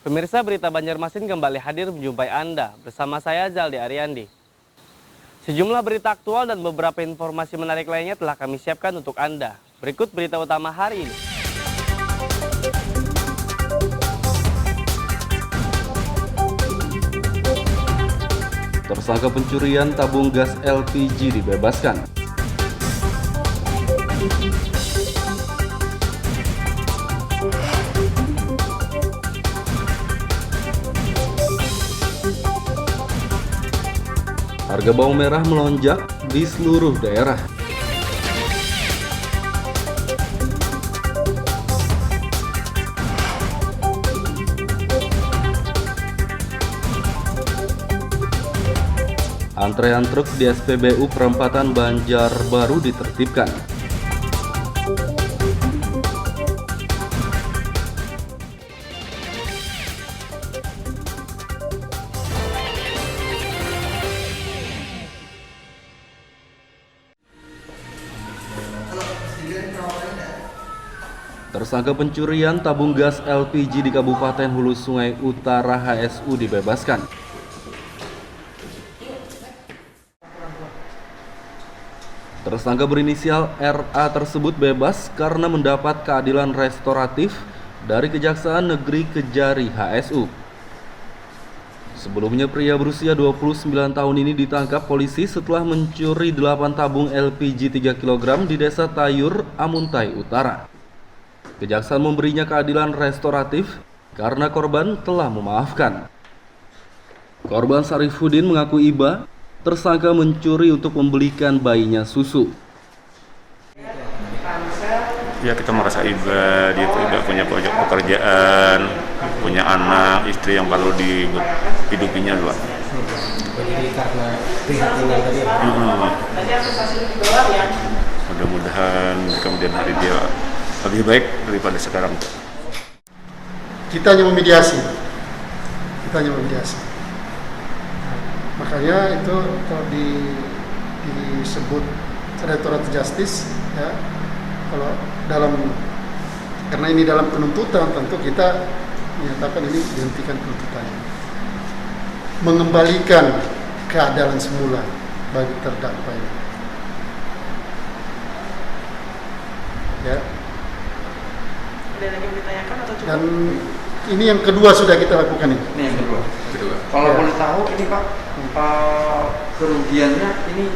Pemirsa, berita Banjarmasin kembali hadir menjumpai Anda bersama saya Zaldi Ariandi. Sejumlah berita aktual dan beberapa informasi menarik lainnya telah kami siapkan untuk Anda. Berikut berita utama hari ini. Tersangka pencurian tabung gas LPG dibebaskan. Harga bawang merah melonjak di seluruh daerah. Antrean truk di SPBU Perempatan Banjarbaru ditertibkan. Tersangka pencurian tabung gas LPG di Kabupaten Hulu Sungai Utara HSU dibebaskan. Tersangka berinisial RA tersebut bebas karena mendapat keadilan restoratif dari Kejaksaan Negeri Kejari HSU. Sebelumnya pria berusia 29 tahun ini ditangkap polisi setelah mencuri 8 tabung LPG 3 kg di Desa Tayur, Amuntai Utara. Kejaksaan memberinya keadilan restoratif karena korban telah memaafkan. Korban Sarifudin mengaku iba tersangka mencuri untuk membelikan bayinya susu. Ya, kita merasa iba, dia tidak punya pekerjaan, punya anak, istri yang perlu dihidupinya juga. Jadi karena prihatinan tadi ya? Mudah-mudahan kemudian hari dia lebih baik daripada sekarang. Kita hanya memediasi. Makanya itu kalau disebut restoratif justice, ya, kalau karena ini dalam penuntutan, tentu kita menyatakan ini dihentikan penuntutannya, mengembalikan keadilan semula bagi terdakwa ini. Ya. Ada lagi yang ditanyakan atau cukup? Dan ini yang kedua sudah kita lakukan ini. Ini yang kedua. Kalau Ya. boleh tahu ini Pak, kerugiannya ini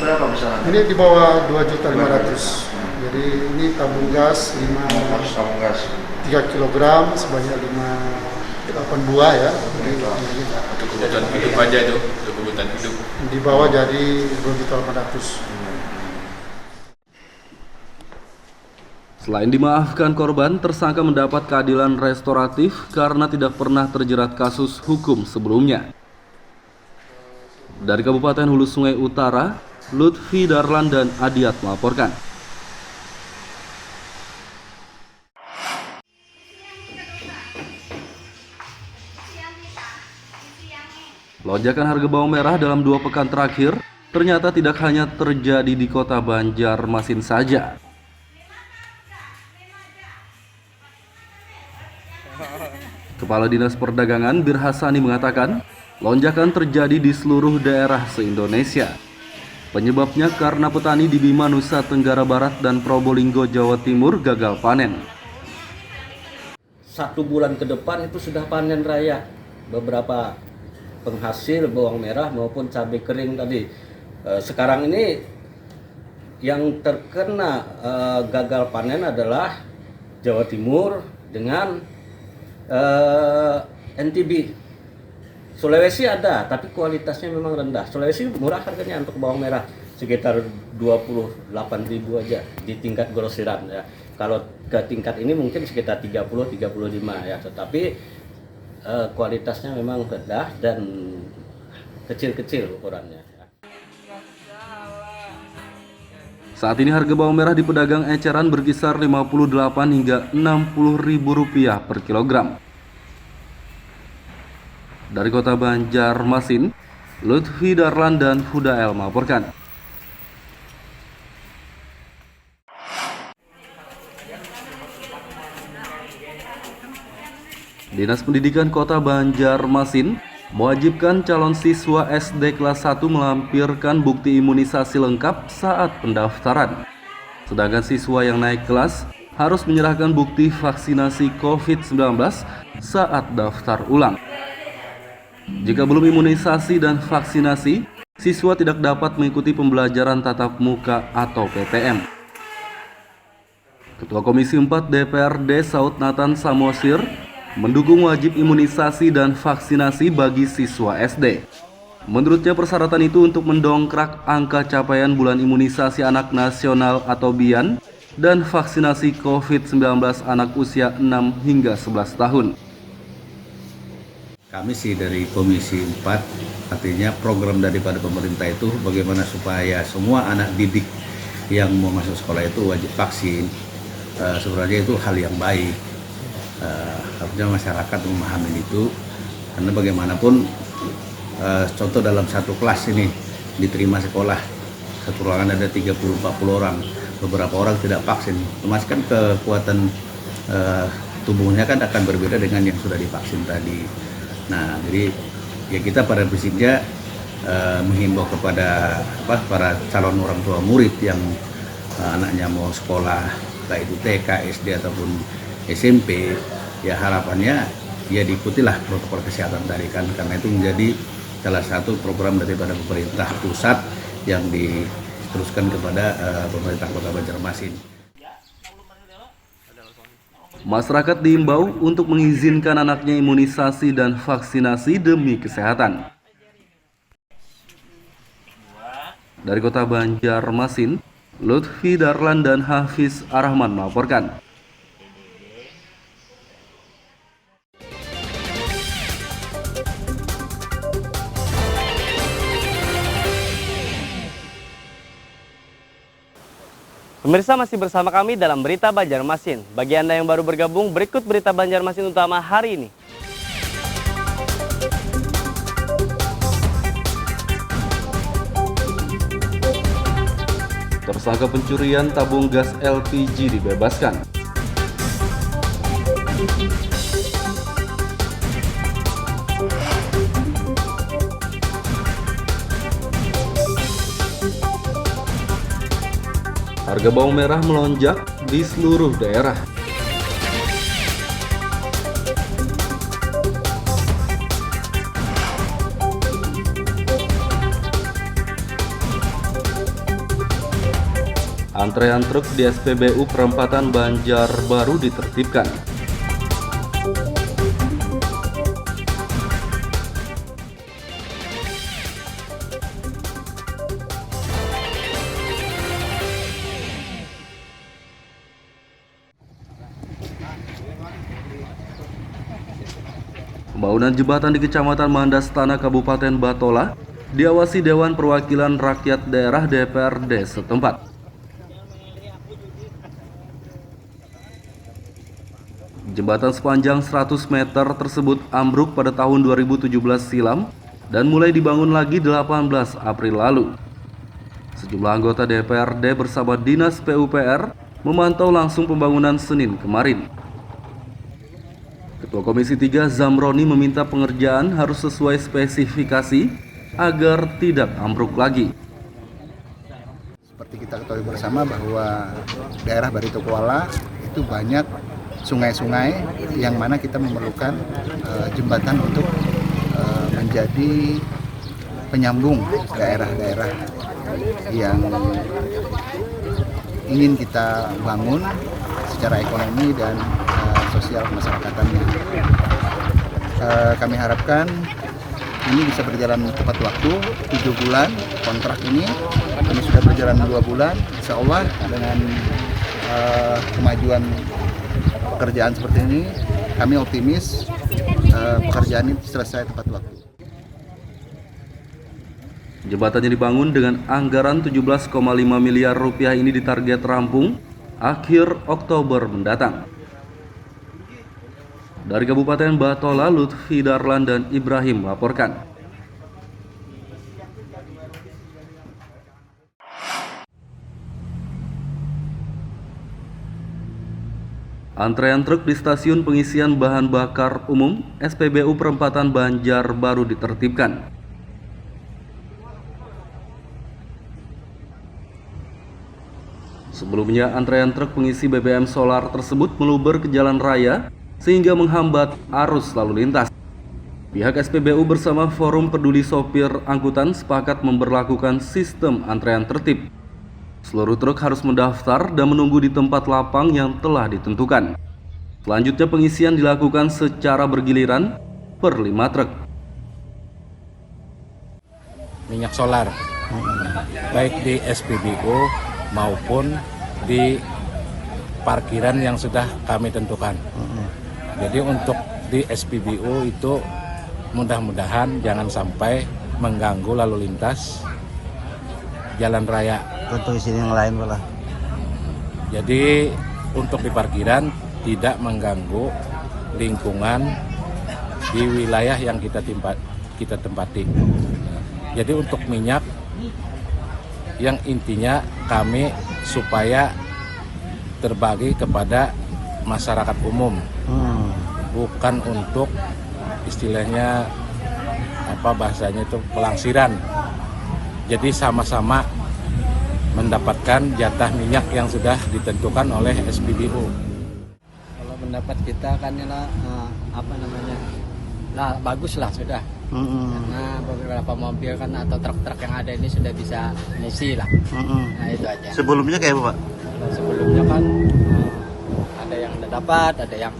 berapa besarannya? Ini di bawah 2.500.000. Jadi ini tabung gas 500 tabung gas. 3 kg sebanyak 8 buah ya. Jadi, Untuk kebutuhan hidup aja itu, untuk kebutuhan hidup. di bawah jadi 2.800.000. Selain dimaafkan korban, tersangka mendapat keadilan restoratif karena tidak pernah terjerat kasus hukum sebelumnya. Dari Kabupaten Hulu Sungai Utara, Lutfi Darlan dan Adiat melaporkan. Lonjakan harga bawang merah dalam 2 pekan terakhir ternyata tidak hanya terjadi di kota Banjarmasin saja. Kepala Dinas Perdagangan Bir Hasani mengatakan, lonjakan terjadi di seluruh daerah se-Indonesia. Penyebabnya karena petani di Bima, Nusa Tenggara Barat dan Probolinggo, Jawa Timur gagal panen. 1 bulan ke depan itu sudah panen raya. Beberapa penghasil bawang merah maupun cabai kering tadi. Sekarang ini yang terkena gagal panen adalah Jawa Timur dengan NTB. Sulawesi ada, tapi kualitasnya memang rendah. Sulawesi murah harganya untuk bawang merah, sekitar 28.000 aja di tingkat grosiran ya. Kalau ke tingkat ini mungkin sekitar 30-35 ya, tetapi kualitasnya memang rendah dan kecil-kecil ukurannya. Saat ini harga bawang merah di pedagang eceran berkisar 58 hingga 60 ribu rupiah per kilogram. Dari kota Banjarmasin, Lutfi Darlan dan Hudael melaporkan. Dinas Pendidikan Kota Banjarmasin mewajibkan calon siswa SD kelas 1 melampirkan bukti imunisasi lengkap saat pendaftaran. Sedangkan siswa yang naik kelas harus menyerahkan bukti vaksinasi COVID-19 saat daftar ulang. Jika belum imunisasi dan vaksinasi, siswa tidak dapat mengikuti pembelajaran tatap muka atau PTM. Ketua Komisi 4 DPRD Saud Nathan Samosir mendukung wajib imunisasi dan vaksinasi bagi siswa SD. Menurutnya persyaratan itu untuk mendongkrak angka capaian bulan imunisasi anak nasional atau BIAN dan vaksinasi COVID-19 anak usia 6 hingga 11 tahun. Kami sih dari Komisi 4, artinya program daripada pemerintah itu bagaimana supaya semua anak didik yang mau masuk sekolah itu wajib vaksin. Sebenarnya itu hal yang baik. Harusnya masyarakat memahami itu, karena bagaimanapun contoh dalam satu kelas ini diterima sekolah, satu ruangan ada 30-40 orang, beberapa orang tidak vaksin, otomatis kan kekuatan tubuhnya kan akan berbeda dengan yang sudah divaksin tadi. Nah, jadi ya kita pada prinsipnya menghimbau kepada para calon orang tua murid yang anaknya mau sekolah, baik itu TK, SD ataupun SMP, ya harapannya ya diikutilah protokol kesehatan tadi kan, karena itu menjadi salah satu program daripada pemerintah pusat yang diteruskan kepada pemerintah Kota Banjarmasin. Masyarakat diimbau untuk mengizinkan anaknya imunisasi dan vaksinasi demi kesehatan. Dari Kota Banjarmasin, Lutfi Darlan dan Hafiz Arahman melaporkan. Pemirsa masih bersama kami dalam Berita Banjarmasin. Bagi Anda yang baru bergabung, berikut Berita Banjarmasin utama hari ini. Tersangka pencurian tabung gas LPG dibebaskan. Harga bawang merah melonjak di seluruh daerah. Antrean truk di SPBU Perempatan Banjarbaru ditertibkan. Pembangunan jembatan di Kecamatan Mandastana, Kabupaten Batola diawasi Dewan Perwakilan Rakyat Daerah DPRD setempat. Jembatan sepanjang 100 meter tersebut ambruk pada tahun 2017 silam dan mulai dibangun lagi 18 April lalu. Sejumlah anggota DPRD bersama Dinas PUPR memantau langsung pembangunan Senin kemarin. Ketua Komisi 3 Zamroni meminta pengerjaan harus sesuai spesifikasi agar tidak ambruk lagi. Seperti kita ketahui bersama bahwa daerah Barito Kuala itu banyak sungai-sungai yang mana kita memerlukan jembatan untuk menjadi penyambung daerah-daerah yang ingin kita bangun secara ekonomi dan sosial kemasyarakatan. Kami harapkan ini bisa berjalan tepat waktu, 7 bulan kontrak ini sudah berjalan 2 bulan. Insya Allah dengan kemajuan pekerjaan seperti ini, kami optimis pekerjaan ini selesai tepat waktu. Jembatan yang dibangun dengan anggaran 17,5 miliar rupiah ini ditarget rampung akhir Oktober mendatang. Dari Kabupaten Batola, Lutfi Darlan dan Ibrahim melaporkan. Antrean truk di stasiun pengisian bahan bakar umum SPBU Perempatan Banjarbaru ditertibkan. Sebelumnya, antrean truk pengisi BBM solar tersebut meluber ke jalan raya sehingga menghambat arus lalu lintas. Pihak SPBU bersama Forum Peduli Sopir Angkutan sepakat memberlakukan sistem antrean tertib. Seluruh truk harus mendaftar dan menunggu di tempat lapang yang telah ditentukan. Selanjutnya pengisian dilakukan secara bergiliran per 5 truk. Minyak solar, baik di SPBU maupun di parkiran yang sudah kami tentukan. Jadi untuk di SPBU itu mudah-mudahan jangan sampai mengganggu lalu lintas jalan raya. Untuk isi yang lain malah. Jadi untuk di parkiran tidak mengganggu lingkungan di wilayah yang kita tempati. Jadi untuk minyak yang intinya kami supaya terbagi kepada masyarakat umum, bukan untuk istilahnya bahasanya itu pelangsiran. Jadi sama-sama mendapatkan jatah minyak yang sudah ditentukan oleh SPBU. Kalau pendapat kita kan bagus lah sudah. Karena beberapa mobil kan atau truk-truk yang ada ini sudah bisa ngisi lah. Nah itu aja. Sebelumnya kayak apa, Pak? Sebelumnya kan ada yang udah dapat, ada yang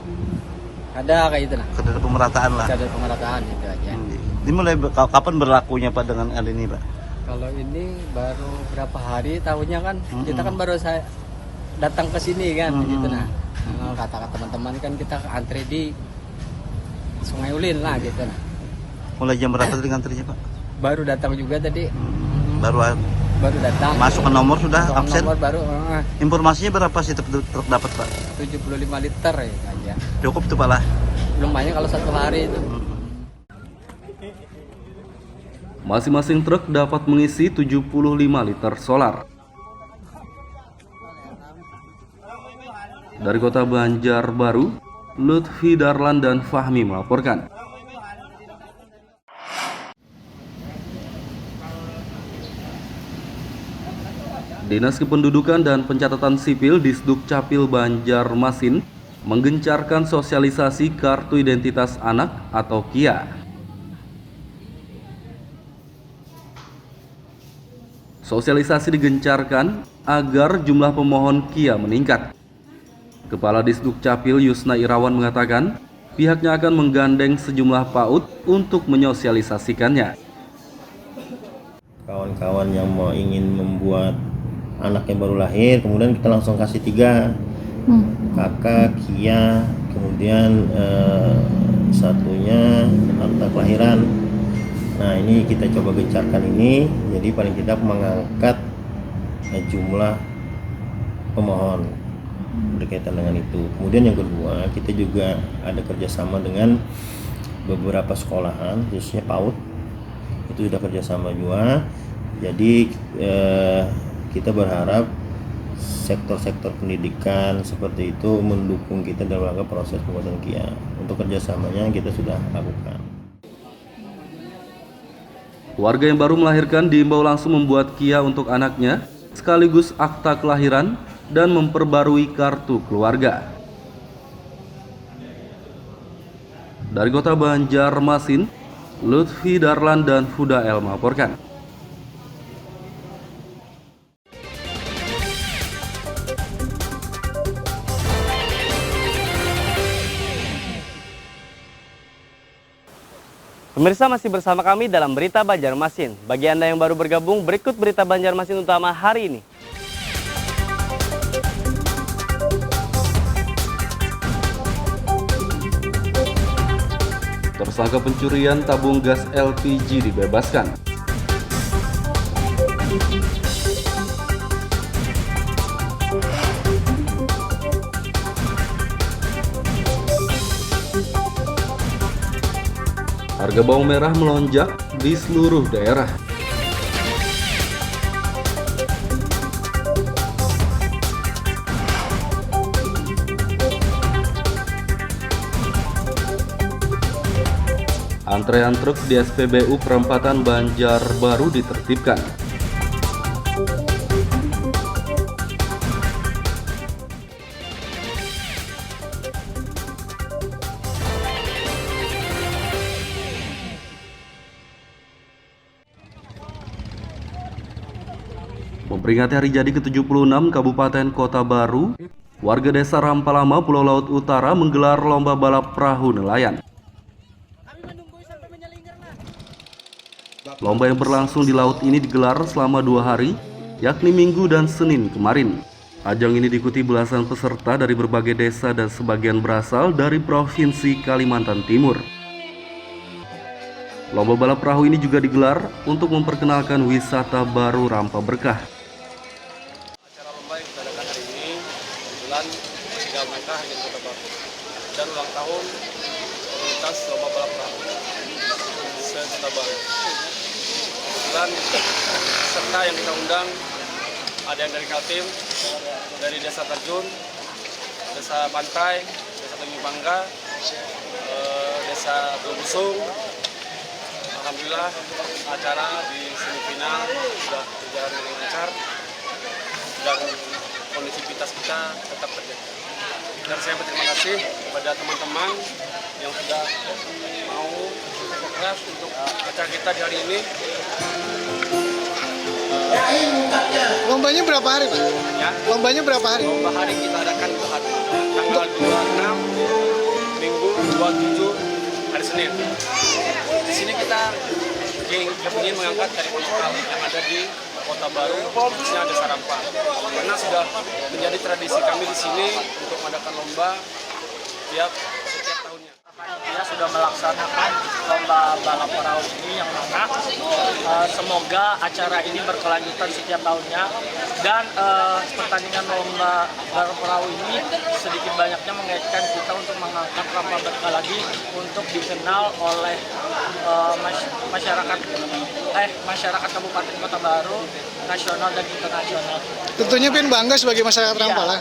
kayak gitu nah. Kadar pemerataan lah. Kadar pemerataan itu aja. Ini mulai kapan berlakunya Pak dengan hal ini, Pak? Kalau ini baru berapa hari tahunya kan, kita kan baru saya datang ke sini kan, gitu nah. Kata teman-teman kan kita antri di Sungai Ulin lah gitu nah. Mulai jam berapa tadi ngantrinya, Pak? Baru datang juga tadi. Baru datang. Masuk ke nomor sudah absen. Nomor baru. Informasinya berapa sih truk dapat, Pak? 75 liter ya aja. Cukup tuh, Pak lah. Lumayan kalau satu hari itu. Masing-masing truk dapat mengisi 75 liter solar. Dari kota Banjarbaru, Lutfi Darlan dan Fahmi melaporkan. Dinas Kependudukan dan Pencatatan Sipil Disduk Capil Banjarmasin menggencarkan sosialisasi Kartu Identitas Anak atau KIA. Sosialisasi digencarkan agar jumlah pemohon KIA meningkat. Kepala Disduk Capil Yusna Irawan mengatakan pihaknya akan menggandeng sejumlah PAUD untuk menyosialisasikannya. Kawan-kawan yang mau ingin membuat anak yang baru lahir, kemudian kita langsung kasih 3 kakak, KIA, kemudian satunya akta kelahiran. Nah ini kita coba gencarkan ini, jadi paling tidak mengangkat jumlah pemohon berkaitan dengan itu. Kemudian yang kedua, kita juga ada kerjasama dengan beberapa sekolahan, khususnya PAUD, itu sudah kerjasama juga. Jadi kita berharap sektor-sektor pendidikan seperti itu mendukung kita dalam rangka proses pembuatan KIA. Untuk kerjasamanya kita sudah lakukan. Warga yang baru melahirkan diimbau langsung membuat KIA untuk anaknya, sekaligus akta kelahiran dan memperbarui kartu keluarga. Dari kota Banjarmasin, Lutfi Darlan dan Fudael melaporkan. Pemirsa masih bersama kami dalam Berita Banjarmasin. Bagi Anda yang baru bergabung, berikut Berita Banjarmasin utama hari ini. Tersangka pencurian tabung gas LPG dibebaskan. Harga bawang merah melonjak di seluruh daerah. Antrean truk di SPBU Perempatan Banjarbaru ditertibkan. Memperingati hari jadi ke-76 Kabupaten Kota Baru, warga desa Rampalama, Pulau Laut Utara menggelar lomba balap perahu nelayan. Lomba yang berlangsung di laut ini digelar selama 2 hari, yakni Minggu dan Senin kemarin. Ajang ini diikuti belasan peserta dari berbagai desa dan sebagian berasal dari Provinsi Kalimantan Timur. Lomba balap perahu ini juga digelar untuk memperkenalkan wisata baru Rampa Berkah. Acara lomba yang kita adakan hari ini kebetulan masih dalam rangka Hari Jadi Kota Baru dan ulang tahun komunitas lomba balap perahu se-Kota Baru. Kebetulan peserta yang kita undang ada yang dari Kaltim, dari Desa Terjun, Desa Pantai, Desa Tanjung Bangga, Desa Bulbusung. Alhamdulillah acara di semifinal sudah berjalan dengan lancar dan kondisivitas kita tetap terjaga. Dan saya berterima kasih kepada teman-teman yang sudah mau bekerja keras untuk acara kita di hari ini. Lombanya berapa hari, Pak? Ya. Lombanya berapa hari? Lomba hari kita adakan 2 hari. Tanggal 26 Minggu, 27 hari Senin. Di sini kita ingin mengangkat kearifan lokal yang ada di Kota Baru, khususnya Desa Rampa. Karena sudah menjadi tradisi kami di sini untuk mengadakan lomba setiap tahunnya. Kita sudah melaksanakan lomba balap perahu ini yang mana semoga acara ini berkelanjutan setiap tahunnya dan pertandingan lomba balap perahu ini sedikit banyaknya mengaitkan kita untuk mengangkat Rampa Berkah lagi untuk dikenal oleh masyarakat Kabupaten Kota Baru, nasional dan internasional. Tentunya Pin bangga sebagai masyarakat Rampala.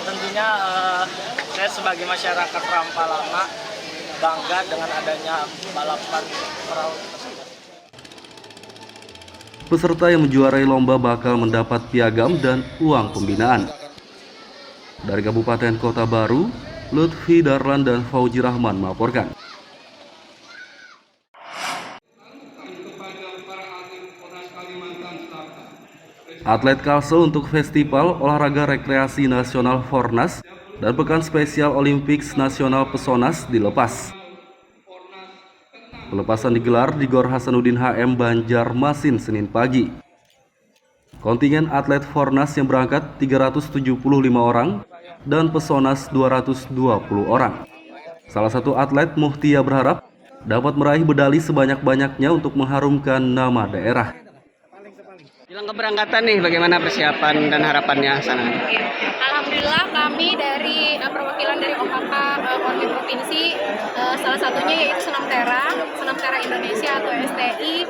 Tentunya saya sebagai masyarakat Rampalama bangga dengan adanya balapan perahu tersebut. Peserta yang menjuarai lomba bakal mendapat piagam dan uang pembinaan. Dari Kabupaten Kota Baru, Lutfi Darlan dan Fauji Rahman melaporkan. Atlet Kalsel untuk Festival Olahraga Rekreasi Nasional Fornas dan Pekan Spesial Olimpiks Nasional Pesonas dilepas. Pelepasan digelar di Gor Hasanuddin HM Banjarmasin Senin pagi. Kontingen atlet Fornas yang berangkat 375 orang dan Pesonas 220 orang. Salah satu atlet, Muhtia, berharap dapat meraih medali sebanyak-banyaknya untuk mengharumkan nama daerah. Jelang keberangkatan nih, bagaimana persiapan dan harapannya sana? Alhamdulillah kami dari perwakilan dari OKK Kontingen Provinsi, salah satunya yaitu Senam Tera Indonesia atau STI,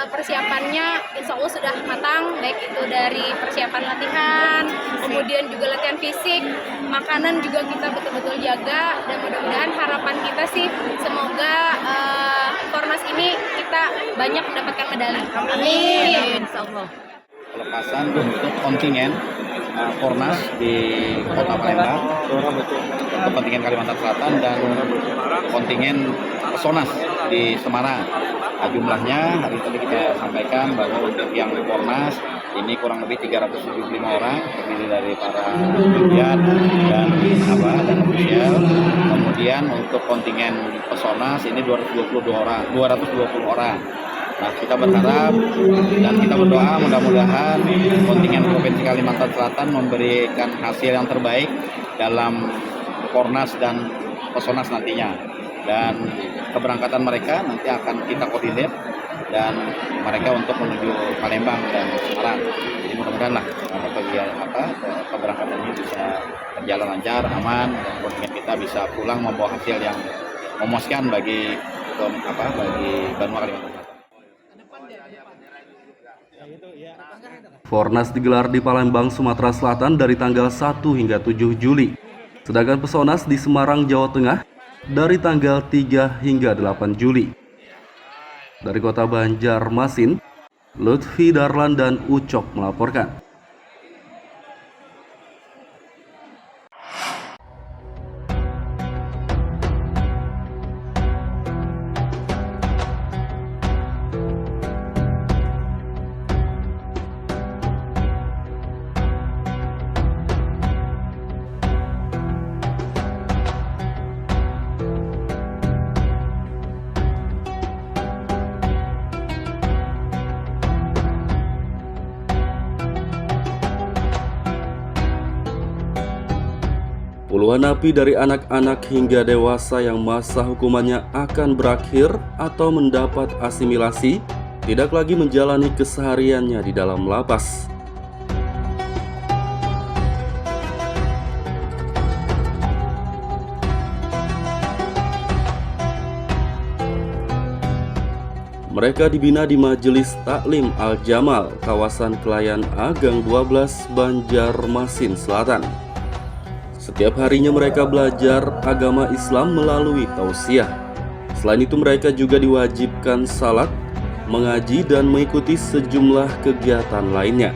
persiapannya insya Allah sudah matang, baik itu dari persiapan latihan, kemudian juga latihan fisik, makanan juga kita betul-betul jaga, dan mudah-mudahan harapan kita sih semoga Fornas ini kita banyak mendapatkan medali. Amin. Pelepasan untuk kontingen Fornas di Kota Palembang, untuk kontingen Kalimantan Selatan dan kontingen Pesonas di Semarang. Jumlahnya hari tadi kita sampaikan bahwa untuk yang Fornas ini kurang lebih 375 orang, terdiri dari para pegiat dan ofisial. Kemudian untuk kontingen Pesonas ini 220 orang. Nah, kita berharap dan kita berdoa mudah-mudahan kontingen Provinsi Kalimantan Selatan memberikan hasil yang terbaik dalam Fornas dan Pesonas nantinya. Dan keberangkatan mereka nanti akan kita koordinir dan mereka untuk menuju Palembang dan Semarang. Jadi mudah-mudahan lah keberangkatan ini bisa berjalan lancar, aman, dan kontingen kita bisa pulang membawa hasil yang memuaskan bagi Banua Kalimantan Selatan. Fornas digelar di Palembang, Sumatera Selatan dari tanggal 1 hingga 7 Juli. Sedangkan Pesonas di Semarang, Jawa Tengah dari tanggal 3 hingga 8 Juli. Dari kota Banjarmasin, Lutfi Darlan dan Ucok melaporkan. Puluhan napi dari anak-anak hingga dewasa yang masa hukumannya akan berakhir atau mendapat asimilasi tidak lagi menjalani kesehariannya di dalam lapas. Mereka dibina di Majelis Taklim Al-Jamal, kawasan Kelayan Agang 12, Banjarmasin Selatan. Setiap harinya mereka belajar agama Islam melalui tausiah. Selain itu mereka juga diwajibkan salat, mengaji, dan mengikuti sejumlah kegiatan lainnya.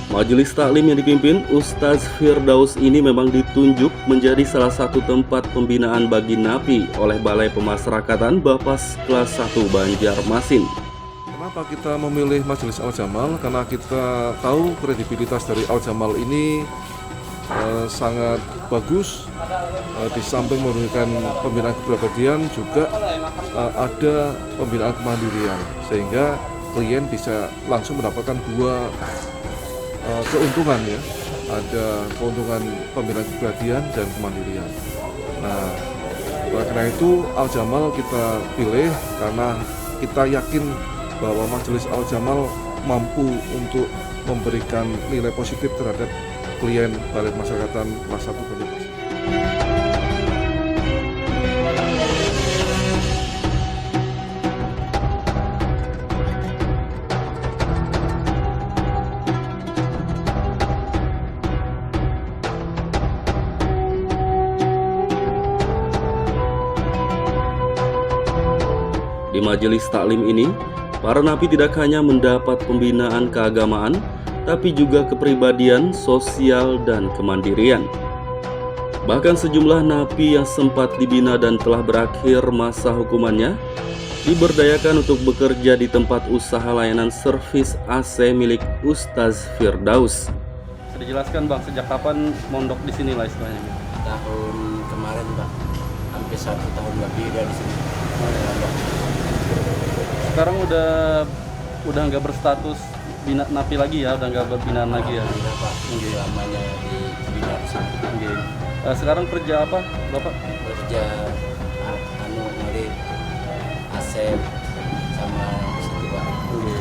Majelis taklim yang dipimpin Ustaz Firdaus ini memang ditunjuk menjadi salah satu tempat pembinaan bagi napi oleh Balai Pemasyarakatan Bapas kelas 1 Banjarmasin. Kenapa kita memilih Majelis Al-Jamal? Karena kita tahu kredibilitas dari Al-Jamal ini sangat bagus. Di samping memberikan pembinaan kepribadian juga ada pembinaan kemandirian, sehingga klien bisa langsung mendapatkan dua keuntungan ya, ada keuntungan pembinaan kepribadian dan kemandirian. Nah, karena itu Al-Jamal kita pilih karena kita yakin bahwa Majelis Al-Jamal mampu untuk memberikan nilai positif terhadap klien Balai Pemasyarakatan kelas 1 Banjarmasin. Di majelis taklim ini, para napi tidak hanya mendapat pembinaan keagamaan, tapi juga kepribadian, sosial, dan kemandirian. Bahkan sejumlah napi yang sempat dibina dan telah berakhir masa hukumannya diberdayakan untuk bekerja di tempat usaha layanan servis AC milik Ustaz Firdaus. Bisa dijelaskan Bang, sejak kapan mondok di sini lah istilahnya? Tahun kemarin Bang, hampir 1 tahun lebih dari sini. Sekarang udah nggak berstatus bina napi lagi ya, udah nggak berbinaan lagi ya? Tidak Pak, lamanya di bina sini. Sekarang kerja apa Bapak? Kerja ngeri AC sama situ Pak,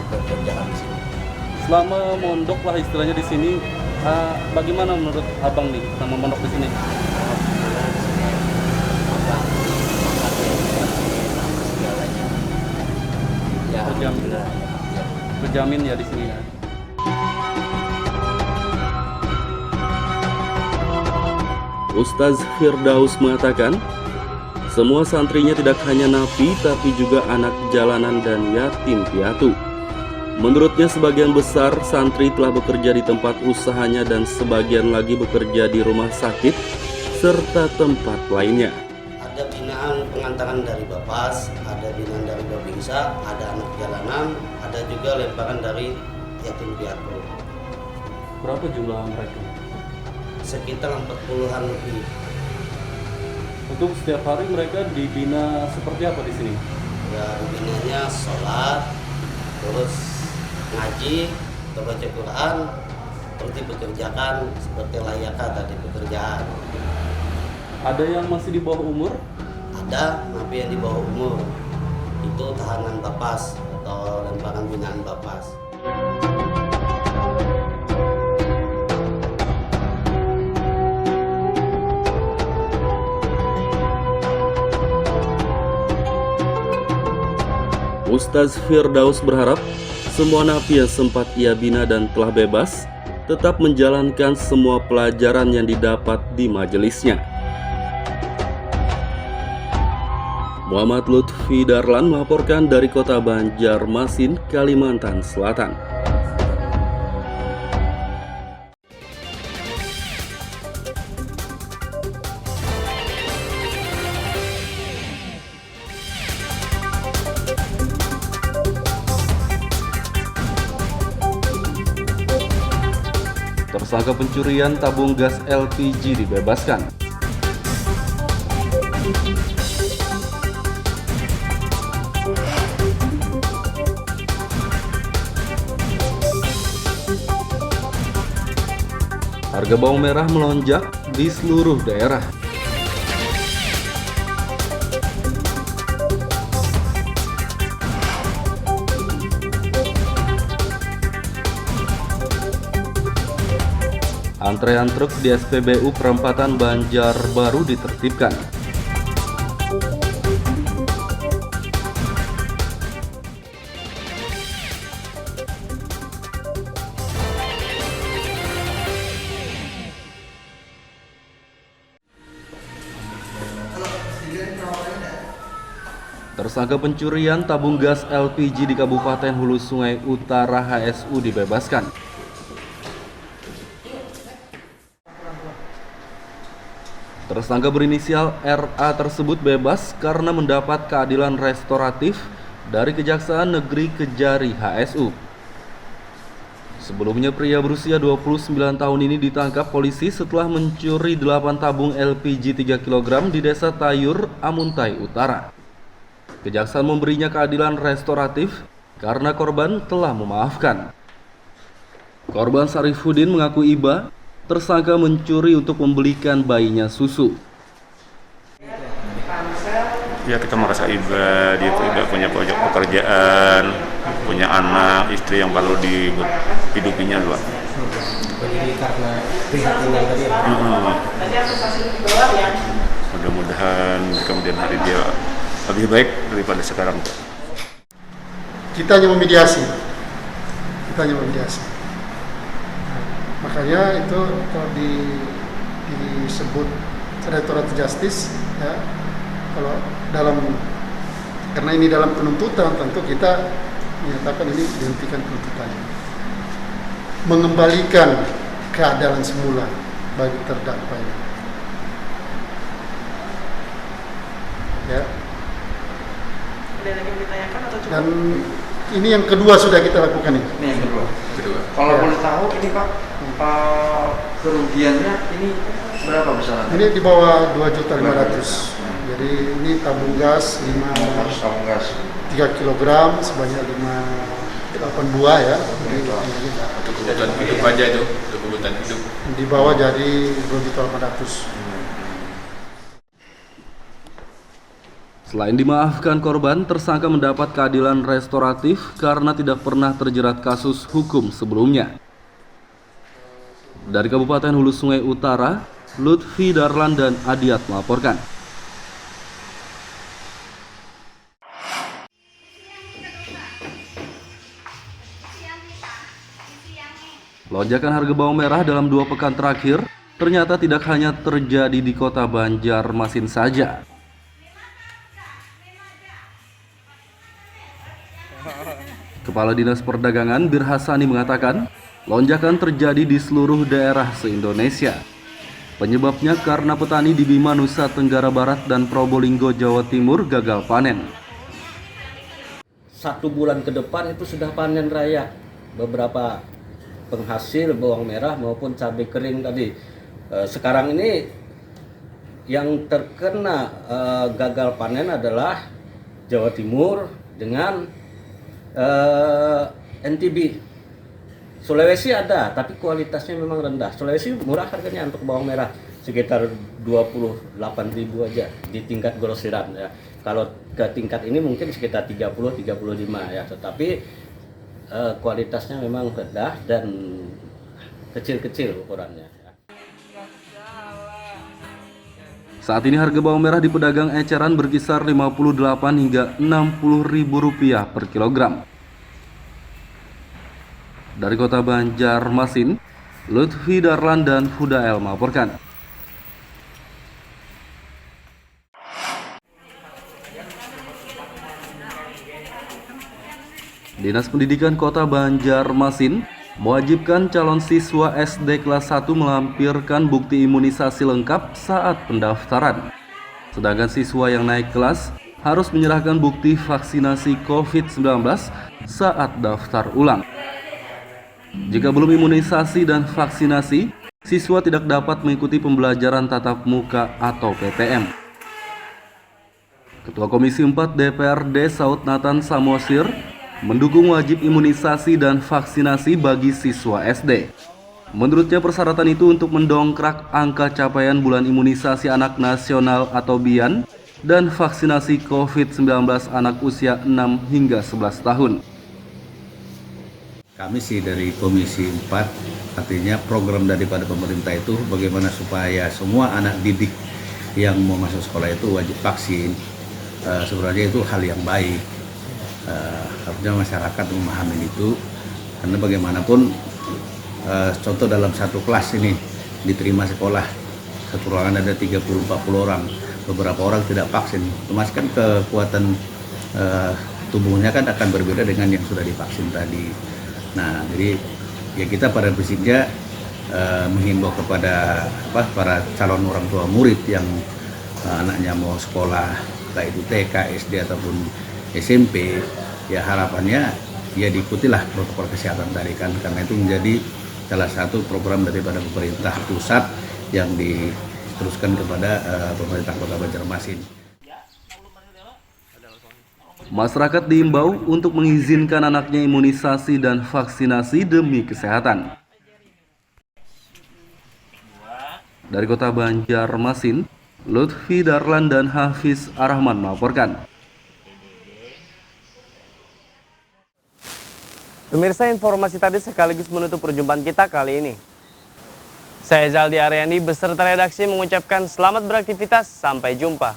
pekerjaan di sini. Selama mondok lah istilahnya di sini, bagaimana menurut Abang nih sama mondok di sini? Berjamin ya di sini ya. Ustaz Firdaus mengatakan, semua santrinya tidak hanya napi tapi juga anak jalanan dan yatim piatu. Menurutnya sebagian besar santri telah bekerja di tempat usahanya dan sebagian lagi bekerja di rumah sakit serta tempat lainnya. Ada binaan pengantaran dari Bapas, ada binaan dari Babinsa, ada anak jalanan, ada juga lemparan dari yatim piatu. Berapa jumlah mereka? Sekitar 40-an lebih. Untuk setiap hari mereka dibina seperti apa di sini? Ya, binanya sholat, terus ngaji, baca Quran, seperti pekerjaan seperti layaknya tadi pekerjaan. Ada yang masih di bawah umur? Ada napi yang di bawah umur. Itu tahanan Bapas atau lemparan binaan Bapas. Ustaz Firdaus berharap semua napi yang sempat ia bina dan telah bebas tetap menjalankan semua pelajaran yang didapat di majelisnya. Muhammad Lutfi Darlan melaporkan dari Kota Banjarmasin, Kalimantan Selatan. Tersangka pencurian tabung gas LPG dibebaskan. Harga bawang merah melonjak di seluruh daerah. Antrean truk di SPBU Perempatan Banjarbaru ditertibkan. Tersangka pencurian tabung gas LPG di Kabupaten Hulu Sungai Utara HSU dibebaskan. Tersangka berinisial RA tersebut bebas karena mendapat keadilan restoratif dari Kejaksaan Negeri Kejari HSU. Sebelumnya pria berusia 29 tahun ini ditangkap polisi setelah mencuri 8 tabung LPG 3 kg di Desa Tayur, Amuntai Utara. Kejaksaan memberinya keadilan restoratif karena korban telah memaafkan. Korban Sarifudin mengaku iba tersangka mencuri untuk membelikan bayinya susu. Ya, kita merasa iba, dia itu tidak punya pekerjaan, punya anak, istri yang perlu dihidupinya juga. Jadi karena prihatinnya tadi ya? Mudah-mudahan kemudian hari dia lebih baik daripada sekarang. Kita hanya memediasi. Makanya itu kalau disebut restoratif justice ya, kalau karena ini dalam penuntutan tentu kita menyatakan ini dihentikan penuntutannya, mengembalikan keadilan semula bagi terdakwa ini. Ya. Ada lagi yang ditanyakan atau cukup? Dan ini yang kedua sudah kita lakukan ini. Ini yang kedua. Kalau boleh tahu ini Pak, kerugiannya ini berapa besarannya? Ini di bawah 2.500.000. Jadi ini tabung gas 3 kg sebanyak 8 buah ya. Kebutuhan hidup aja itu, kebutuhan hidup. Di bawah jadi 2.800.000. Selain dimaafkan korban, tersangka mendapat keadilan restoratif karena tidak pernah terjerat kasus hukum sebelumnya. Dari Kabupaten Hulu Sungai Utara, Lutfi Darlan dan Adiat melaporkan. Lonjakan harga bawang merah dalam 2 pekan terakhir ternyata tidak hanya terjadi di Kota Banjarmasin saja. Kepala Dinas Perdagangan Bir Hasani mengatakan, lonjakan terjadi di seluruh daerah se-Indonesia. Penyebabnya karena petani di Bima, Nusa Tenggara Barat dan Probolinggo, Jawa Timur gagal panen. 1 bulan ke depan itu sudah panen raya. Beberapa penghasil bawang merah maupun cabai kering tadi. Sekarang ini yang terkena gagal panen adalah Jawa Timur dengan NTB. Sulawesi ada, tapi kualitasnya memang rendah. Sulawesi murah harganya untuk bawang merah, sekitar 28.000 aja di tingkat grosiran ya. Kalau ke tingkat ini mungkin sekitar 30-35 ya, tetapi kualitasnya memang rendah dan kecil-kecil ukurannya. Saat ini harga bawang merah di pedagang eceran berkisar Rp58 hingga Rp60.000 per kilogram. Dari Kota Banjarmasin, Lutfi Darlan dan Hudael melaporkan. Dinas Pendidikan Kota Banjarmasin mewajibkan calon siswa SD kelas 1 melampirkan bukti imunisasi lengkap saat pendaftaran. Sedangkan siswa yang naik kelas harus menyerahkan bukti vaksinasi COVID-19 saat daftar ulang. Jika belum imunisasi dan vaksinasi, siswa tidak dapat mengikuti pembelajaran tatap muka atau PTM. Ketua Komisi 4 DPRD Saud Nathan Samosir mendukung wajib imunisasi dan vaksinasi bagi siswa SD. Menurutnya persyaratan itu untuk mendongkrak angka capaian bulan imunisasi anak nasional atau BIAN dan vaksinasi COVID-19 anak usia 6 hingga 11 tahun. Kami sih dari Komisi 4, artinya program daripada pemerintah itu bagaimana supaya semua anak didik yang mau masuk sekolah itu wajib vaksin. Sebenarnya itu hal yang baik. Harusnya masyarakat memahami itu, karena bagaimanapun contoh dalam satu kelas ini diterima sekolah, satu ruangan ada 30-40 orang, beberapa orang tidak vaksin, otomatis kan kekuatan tubuhnya kan akan berbeda dengan yang sudah divaksin tadi. Nah, jadi ya kita pada prinsipnya menghimbau kepada para calon orang tua murid yang anaknya mau sekolah, baik itu TK, SD ataupun SMP, ya harapannya ya diikutilah protokol kesehatan tadi kan, karena itu menjadi salah satu program daripada pemerintah pusat yang diteruskan kepada pemerintah Kota Banjarmasin. Masyarakat diimbau untuk mengizinkan anaknya imunisasi dan vaksinasi demi kesehatan. Dari Kota Banjarmasin, Lutfi Darlan dan Hafiz Arahman melaporkan. Pemirsa, informasi tadi sekaligus menutup perjumpaan kita kali ini. Saya Zaldi Aryani beserta redaksi mengucapkan selamat beraktivitas, sampai jumpa.